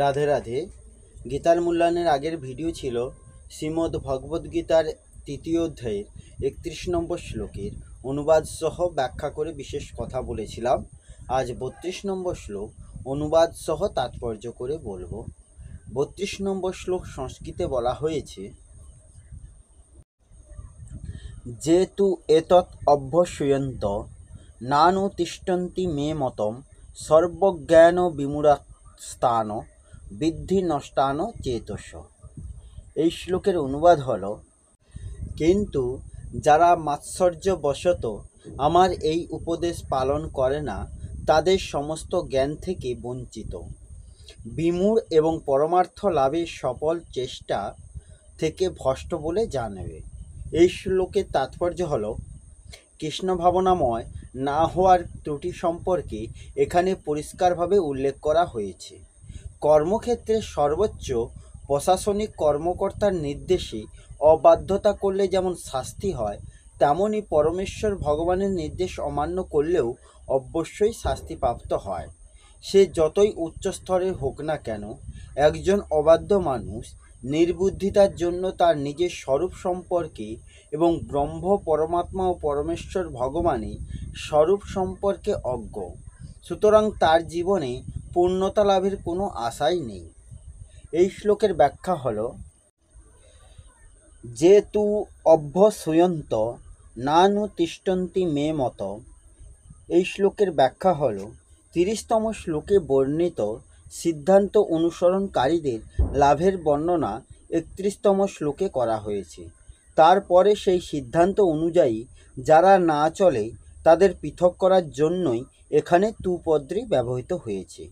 রাধে রাধে। গীতার মূল্যায়নের আগের ভিডিও ছিল শ্রীমদ্ ভগবদ্গীতার তৃতীয় অধ্যায়ের ৩১ নম্বর শ্লোকের অনুবাদ সহ ব্যাখ্যা করে বিশেষ কথা বলেছিলাম। আজ ৩২ নম্বর শ্লোক অনুবাদ সহ তাৎপর্য করে বলবো। ৩২ নম্বর শ্লোক সংস্কৃতে বলা হয়েছে, যে তু এতৎ অভ্যসূয়ন্ত নানুতিষ্ঠন্তি মে মতম সর্বজ্ঞান বিমূঢ়স্থান বিদ্ধি নষ্টান চেতস। এই শ্লোকের অনুবাদ হলো, কিন্তু যারা মাৎসর্যবশত আমার এই উপদেশ পালন করে না তাদের সমস্ত জ্ঞান থেকে বঞ্চিত, বিমূঢ় এবং পরমার্থ লাভের সফল চেষ্টা থেকে ভ্রষ্ট বলে জানবে। এই শ্লোকের তাৎপর্য হলো, কৃষ্ণ ভাবনাময় না হওয়ার ত্রুটি সম্পর্কে এখানে পরিষ্কারভাবে উল্লেখ করা হয়েছে। কর্মক্ষেত্রে সর্বোচ্চ প্রশাসনিক কর্মকর্তার নির্দেশে অবাধ্যতা করলে যেমন শাস্তি হয়, তেমনই পরমেশ্বর ভগবানের নির্দেশ অমান্য করলেও অবশ্যই শাস্তিপ্রাপ্ত হয়। সে যতই উচ্চ স্তরের হোক না কেন, একজন অবাধ্য মানুষ নির্বুদ্ধিতার জন্য তার নিজের স্বরূপ সম্পর্কে এবং ব্রহ্ম পরমাত্মা ও পরমেশ্বর ভগবানের স্বরূপ সম্পর্কে অজ্ঞ, সুতরাং তার জীবনে পূর্ণতা লাভের কোনো আশাই নেই। এই শ্লোকের ব্যাখ্যা হল, যে তু অভ্যসূয়ন্ত নানুতিষ্ঠন্তি মে মত। এই শ্লোকের ব্যাখ্যা হল, ৩০তম শ্লোকে বর্ণিত সিদ্ধান্ত অনুসরণকারীদের লাভের বর্ণনা ৩১তম শ্লোকে করা হয়েছে। তারপরে সেই সিদ্ধান্ত অনুযায়ী যারা না চলে তাদের পৃথক করার জন্যই এখানে তু পদটি ব্যবহৃত হয়েছে।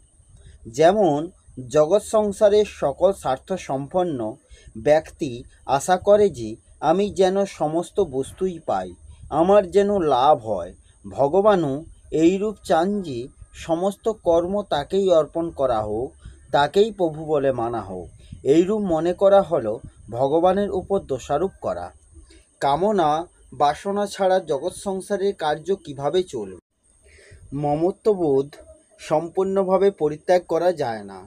যেমন জগৎ সংসারের সকল স্বার্থ সম্পন্ন ব্যক্তি আশা করে যে আমি যেন সমস্ত বস্তুই পাই, আমার যেন লাভ হয়। ভগবানও এইরূপ চান যে সমস্ত কর্ম তাকেই অর্পণ করা হোক, তাকেই প্রভু বলে মানা হোক। এইরূপ মনে করা হলো ভগবানের উপর দোষারোপ করা। কামনা বাসনা ছাড়া জগৎ সংসারের কার্য কিভাবে চলবে? মমত্ববোধ সম্পূর্ণভাবে পরিত্যাগ করা যায় না।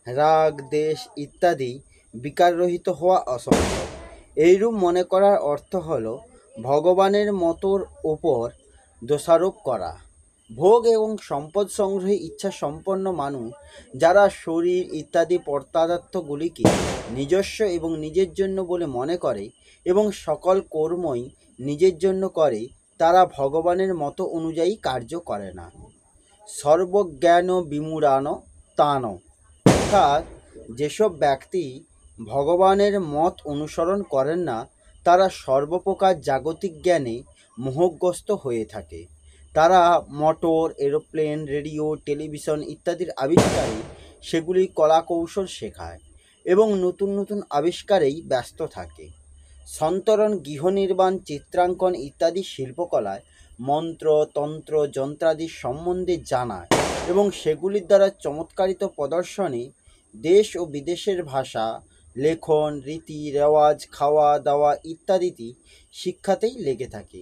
রাগ, দেশ ইত্যাদি বিকাররহিত হওয়া অসম্ভব। এইরূপ মনে করার অর্থ হল ভগবানের মতোর ওপর দোষারোপ করা। ভোগ এবং সম্পদ সংগ্রহে ইচ্ছা সম্পন্ন মানুষ যারা শরীর ইত্যাদি পদার্থগুলিকে নিজস্ব এবং নিজের জন্য বলে মনে করে এবং সকল কর্মই নিজের জন্য করে, তারা ভগবানের মতো অনুযায়ী কার্য করে না। সর্বজ্ঞান বিমূঢ়ান তান, অর্থাৎ যেসব ব্যক্তি ভগবানের মত অনুসরণ করেন না তারা সর্বপ্রকার জাগতিক জ্ঞানে মোহগ্রস্ত হয়ে থাকে। তারা মোটর, এরোপ্লেন, রেডিও, টেলিভিশন ইত্যাদির আবিষ্কারে সেগুলির কলা কৌশল শেখায় এবং নতুন নতুন আবিষ্কারেই ব্যস্ত থাকে। সন্তরণ, গৃহনির্মাণ, চিত্রাঙ্কন ইত্যাদি শিল্পকলায় মন্ত্র, তন্ত্র, যন্ত্রাদি সম্বন্ধে জানায় এবং সেগুলির দ্বারা চমৎকারিত প্রদর্শনী দেশ ও বিদেশের ভাষা, লেখন, রীতি রেওয়াজ, খাওয়া দাওয়া ইত্যাদিতে শিক্ষাতেই লেগে থাকে।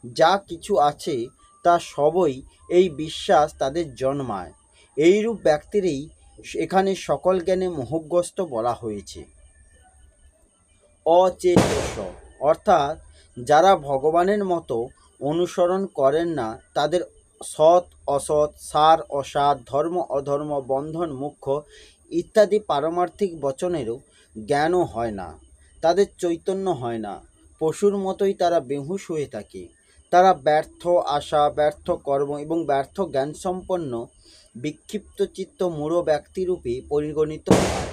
যা কিছু আছে তা সবই এই বিশ্বাস তাদের জন্মায়। এইরূপ ব্যক্তিরই এখানে সকল জ্ঞানে মোহগ্রস্ত বলা হয়েছে। অচেতস, অর্থাৎ যারা ভগবানের মতো অনুসরণ করেন না তাদের সৎ অসৎ, সার অসার, ধর্ম অধর্ম, বন্ধন মোক্ষ ইত্যাদি পারমার্থিক বচনেরও জ্ঞানও হয় না, তাদের চৈতন্য হয় না। পশুর মতোই তারা বেহুঁশ হয়ে থাকে। তারা ব্যর্থ আশা, ব্যর্থ কর্ম এবং ব্যর্থ জ্ঞানসম্পন্ন বিক্ষিপ্ত চিত্ত মূঢ় ব্যক্তিরূপে পরিগণিত হয়।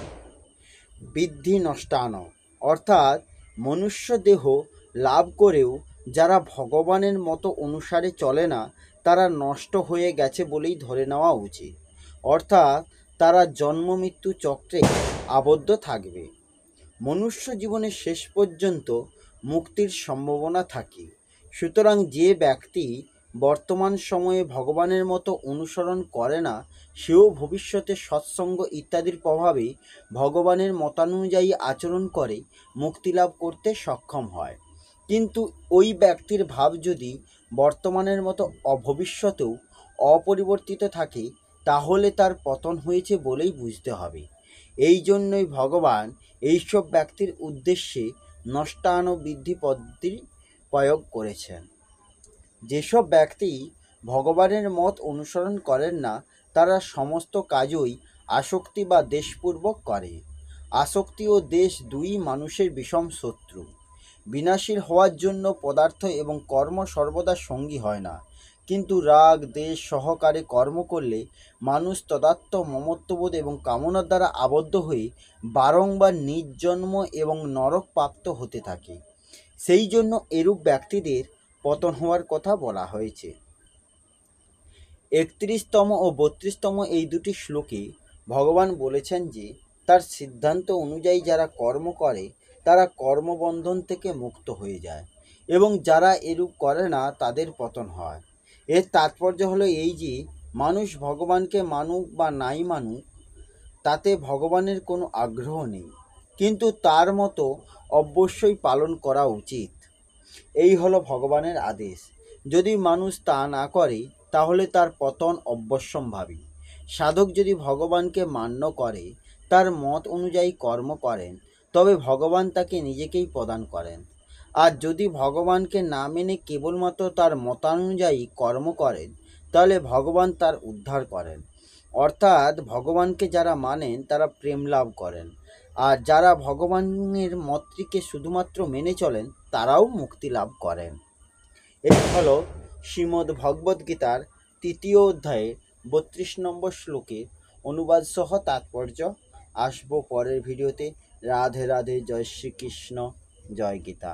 বিদ্ধি নষ্টান, অর্থাৎ মনুষ্য দেহ লাভ করেও যারা ভগবানের মতো অনুসারে চলে না তারা নষ্ট হয়ে গেছে বলেই ধরে নেওয়া উচিত। অর্থাৎ তারা জন্ম মৃত্যু চক্রে আবদ্ধ থাকবে। মনুষ্য জীবনের শেষ পর্যন্ত মুক্তির সম্ভাবনা থাকে। সুতরাং যে ব্যক্তি বর্তমান সময়ে ভগবানের মতো অনুসরণ করে না সেও ভবিষ্যতে সৎসঙ্গ ইত্যাদির প্রভাবে ভগবানের মতানুযায়ী আচরণ করে মুক্তিলাভ করতে সক্ষম হয়। কিন্তু ওই ব্যক্তির ভাব যদি বর্তমানের মতো ভবিষ্যতেও অপরিবর্তিত থাকে তাহলে তার পতন হয়েছে বলেই বুঝতে হবে। এই জন্যই ভগবান এইসব ব্যক্তির উদ্দেশ্যে নষ্টান বৃদ্ধি পদ্ধতি প্রয়োগ করেছেন। যেসব ব্যক্তি ভগবানের মত অনুসরণ করেন না, তারা সমস্ত কাজই আসক্তি বা দেশপূর্বক করে। আসক্তি ও দেশ দুই মানুষের বিষম শত্রু। বিনাশীল হওয়ার জন্য পদার্থ এবং কর্ম সর্বদা সঙ্গী হয় না, কিন্তু রাগ দেশ সহকারে কর্ম করলে মানুষ তদাত্ম মমত্ববোধ এবং কামনার দ্বারা আবদ্ধ হয়ে বারংবার নিজ জন্ম এবং নরক প্রাপ্ত হতে থাকে। সেই জন্য এরূপ ব্যক্তিদের পতন হওয়ার কথা বলা হয়েছে। ৩১তম ও ৩২তম এই দুটি শ্লোকে ভগবান বলেছেন যে তার সিদ্ধান্ত অনুযায়ী যারা কর্ম করে তারা কর্মবন্ধন থেকে মুক্ত হয়ে যায়, এবং যারা এরূপ করে না তাদের পতন হয়। এর তাৎপর্য হলো এই যে মানুষ ভগবানকে মানুক বা নাই মানুক, তাতে ভগবানের কোনো আগ্রহ নেই, কিন্তু তার মতো অবশ্যই পালন করা উচিত। এই হলো ভগবানের আদেশ। যদি মানুষ তা না করে তাহলে তার পতন অবশ্যম্ভাবী। সাধক যদি ভগবানকে মান্য করে, তার মত অনুযায়ী কর্ম করেন, তবে ভগবান তাকে নিজেকেই প্রদান করেন। আর যদি ভগবানকে না মেনে কেবলমাত্র তার মতানুযায়ী কর্ম করেন, তাহলে ভগবান তার উদ্ধার করেন। অর্থাৎ ভগবানকে যারা মানেন তারা প্রেম লাভ করেন, আর যারা ভগবানের মতটিকে শুধুমাত্র মেনে চলেন তারাও মুক্তি লাভ করেন। এই হলো শ্রীমদ্ ভগবদ্ গীতার ৩য় অধ্যায়ে ৩২ নম্বর শ্লোকের অনুবাদ সহ তাৎপর্য। আসবো পরের ভিডিওতে। রাধে রাধে, জয় শ্রীকৃষ্ণ, জয় গীতা।